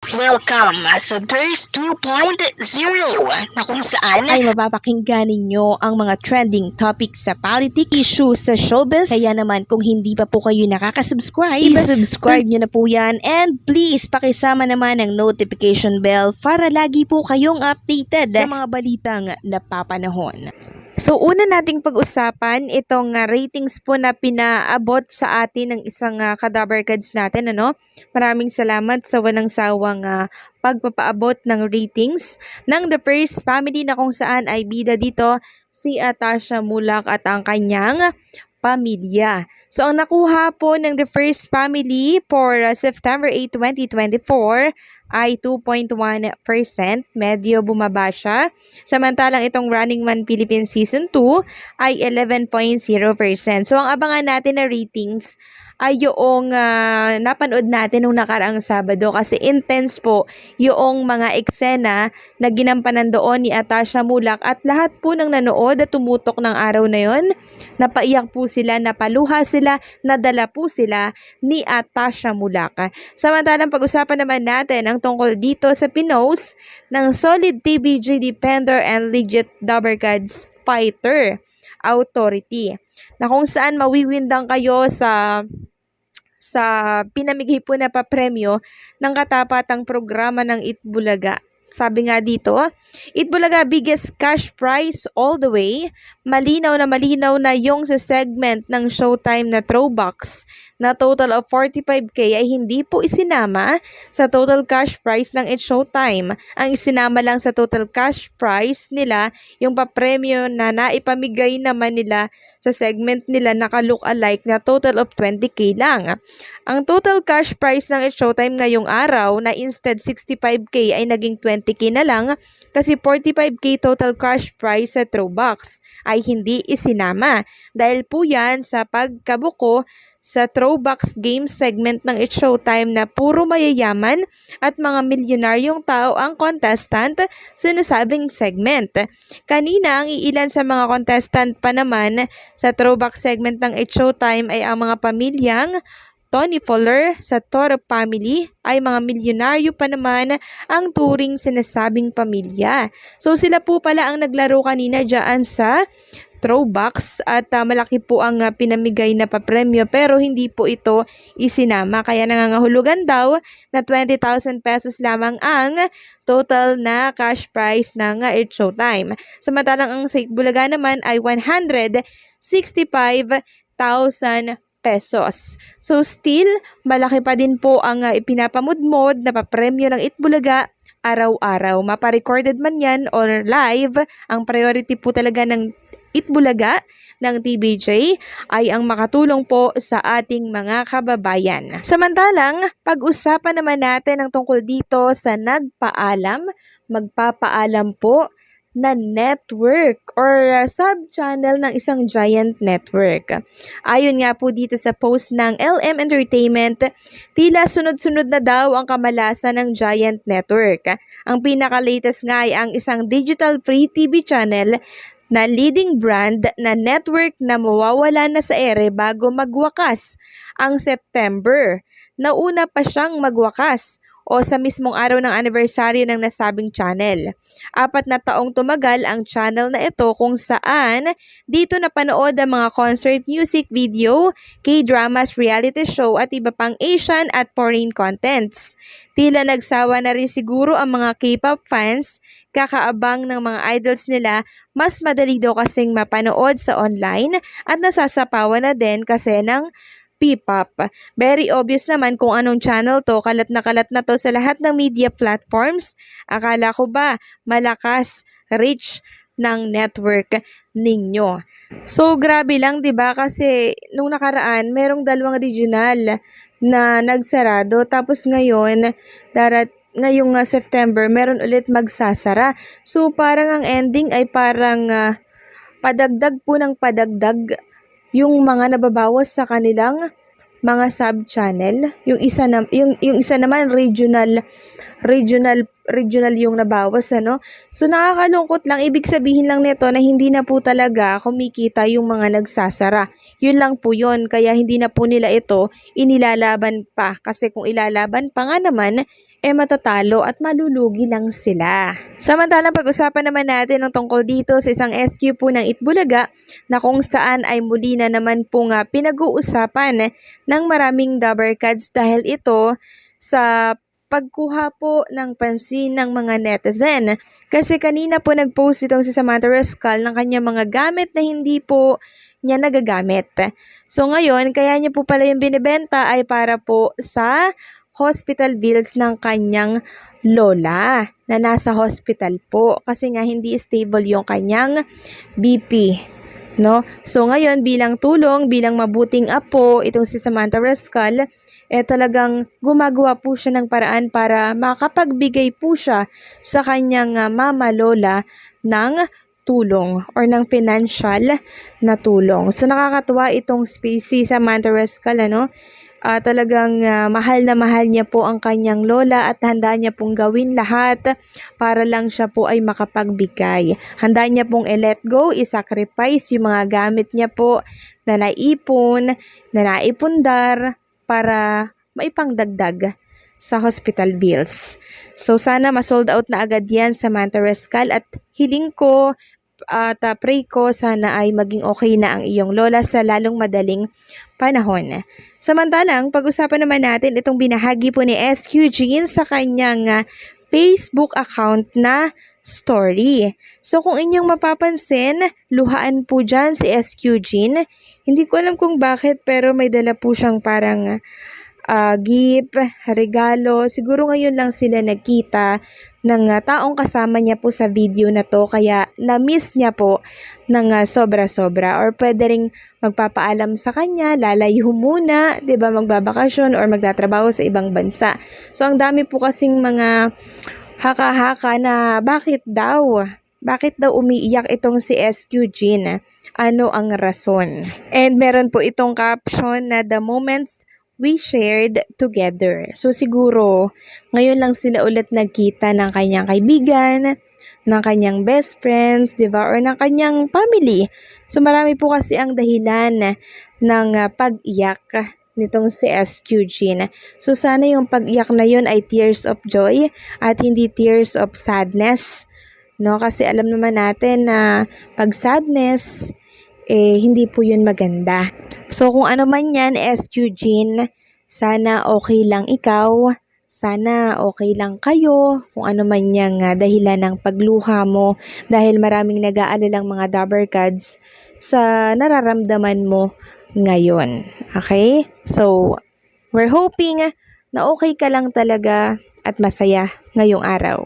Welcome sa Thirst 2.0 na kung saan ay mapapakinggan ninyo ang mga trending topics sa politics, issues sa showbiz. Kaya naman kung hindi pa po kayo nakaka-subscribe, i-subscribe nyo na po yan. And please, pakisama naman ang notification bell para lagi po kayong updated sa mga balitang napapanahon. So, una nating pag-usapan itong ratings po na pinaabot sa atin ng isang Kadabarkads natin, ano? Maraming salamat sa walang sawang pagpapaabot ng ratings ng The First Family na kung saan ay bida dito si Atasha Mulak at ang kanyang pamilya. So, ang nakuha po ng The First Family for September 8, 2024 ay 2.1%. Medyo bumaba siya. Samantalang itong Running Man Philippines Season 2 ay 11.0%. So, ang abangan natin na ratings ay yung napanood natin nung nakaraang Sabado kasi intense po yung mga eksena na ginampanan doon ni Atasha Mulak at lahat po ng nanood at tumutok ng araw na yon, napaiyak po sila, napaluha sila, nadala po sila ni Atasha Mulak. Samantalang pag-usapan naman natin ang tungkol dito sa pinost ng Solid TVG Defender and Legit Dabarkads Fighter Authority na kung saan mawiwindang kayo sa pinamigay po na papremyo ng katapatang programa ng Itbulaga. Sabi nga dito, Itbulaga biggest cash prize all the way. Malinaw na yung sa segment ng Showtime na Throwbox na total of 45k ay hindi po isinama sa total cash prize ng It's Showtime. Ang isinama lang sa total cash prize nila yung papremyo na naipamigay naman nila sa segment nila naka-look alike na total of 20k lang. Ang total cash prize ng It's Showtime ngayong araw na instead 65k ay naging 20k na lang kasi 45k total cash prize sa Throwbox ay hindi isinama. Dahil po yan sa pagkabuko sa Throwbox game segment ng It's Showtime na puro mayayaman at mga milyonaryong tao ang contestant sa nasabing segment. Kanina, ang iilan sa mga contestant pa naman sa Throwbox segment ng It's Showtime ay ang mga pamilyang Tony Fuller sa Toro Family ay mga milyonaryo pa naman ang turing sinasabing pamilya. So sila po pala ang naglaro kanina dyan sa Throwbox at malaki po ang pinamigay na papremyo pero hindi po ito isinama. Kaya nangangahulugan daw na 20,000 pesos lamang ang total na cash prize ng It's Showtime. Samantalang ang sa Itbulaga naman ay 165,000 pesos. So still, malaki pa din po ang ipinapamudmod na papremyo ng Itbulaga araw-araw. Mapa-recorded man yan or live, ang priority po talaga ng Itbulaga ng TVJ ay ang makatulong po sa ating mga kababayan. Samantalang, pag-usapan naman natin ang tungkol dito sa magpapaalam po na network or sub-channel ng isang giant network. Ayon nga po dito sa post ng LM Entertainment, tila sunod-sunod na daw ang kamalasan ng giant network. Ang pinaka-latest nga ay ang isang digital free TV channel na leading brand na network na mawawala na sa ere bago magwakas ang September. Nauna pa siyang magwakas o sa mismong araw ng anibersaryo ng nasabing channel. 4 na taong tumagal ang channel na ito kung saan dito napanood ang mga concert music video, K-dramas, reality show at iba pang Asian at foreign contents. Tila nagsawa na rin siguro ang mga K-pop fans kakaabang ng mga idols nila, mas madali daw kasing mapanood sa online at nasasapawan na din kasi ng P-pop. Very obvious naman kung anong channel to, kalat na to sa lahat ng media platforms. Akala ko ba malakas, rich ng network ninyo? So grabe lang 'di ba kasi nung nakaraan merong 2 regional na nagsarado tapos ngayon ngayong September meron ulit magsasara. So parang ang ending ay parang padagdag po ng padagdag yung mga nababawas sa kanilang mga sub-channel. Yung isa naman regional yung nabawas, ano. So nakakalungkot lang, ibig sabihin lang nito na hindi na po talaga kumikita yung mga nagsasara. Yun lang po yun, kaya hindi na po nila ito inilalaban pa kasi kung ilalaban pa nga naman matatalo at malulugi lang sila. Samantalang pag-usapan naman natin ang tungkol dito sa isang SQ po ng Itbulaga na kung saan ay muli na naman po nga pinag-uusapan ng maraming dabber cards dahil ito sa pagkuha po ng pansin ng mga netizen. Kasi kanina po nag-post itong si Samantha Rascal ng kanyang mga gamit na hindi po niya nagagamit. So ngayon, kaya niya po pala yung binibenta ay para po sa hospital bills ng kanyang lola na nasa hospital po kasi nga hindi stable yung kanyang BP. No? So ngayon, bilang tulong, bilang mabuting apo, itong si Samantha Rascal, talagang gumagawa po siya ng paraan para makapagbigay po siya sa kanyang mama lola ng tulong or ng financial na tulong. So nakakatuwa itong si Samantha Rascal, talagang mahal na mahal niya po ang kanyang lola at handa niya pong gawin lahat para lang siya po ay makapagbigay. Handa niya pong i-let go, i-sacrifice yung mga gamit niya po na naipon, na naipundar para maipangdagdag sa hospital bills. So sana ma-sold out na agad yan sa Samantha Rascal at hiling ko at pray ko sana ay maging okay na ang iyong lola sa lalong madaling panahon. Samantalang, pag-usapan naman natin itong binahagi po ni SQ Jean sa kanyang Facebook account na story. So kung inyong mapapansin, luhaan po dyan si SQ Jean. Hindi ko alam kung bakit pero may dala po siyang parang gift, regalo. Siguro ngayon lang sila nagkita ng taong kasama niya po sa video na to kaya na-miss niya po ng sobra-sobra or pwede ring magpapaalam sa kanya, lalayo muna, 'di ba, magbabakasyon or magtatrabaho sa ibang bansa. So ang dami po kasing mga haka-haka na bakit daw umiiyak itong si SQ Jean? Ano ang rason? And meron po itong caption na the moments we shared together. So siguro, ngayon lang sila ulit nagkita ng kanyang kaibigan, ng kanyang best friends, di ba? Or ng kanyang family. So marami po kasi ang dahilan ng pag-iyak nitong si SQ Jean. So sana yung pag-iyak na yun ay tears of joy at hindi tears of sadness. No? Kasi alam naman natin na pag sadness, hindi po yun maganda. So kung ano man yan, SQ Jean, sana okay lang ikaw, sana okay lang kayo, kung ano man yung dahilan ng pagluha mo dahil maraming nag-aalalang mga dabber cards sa nararamdaman mo ngayon. Okay? So, we're hoping na okay ka lang talaga at masaya ngayong araw.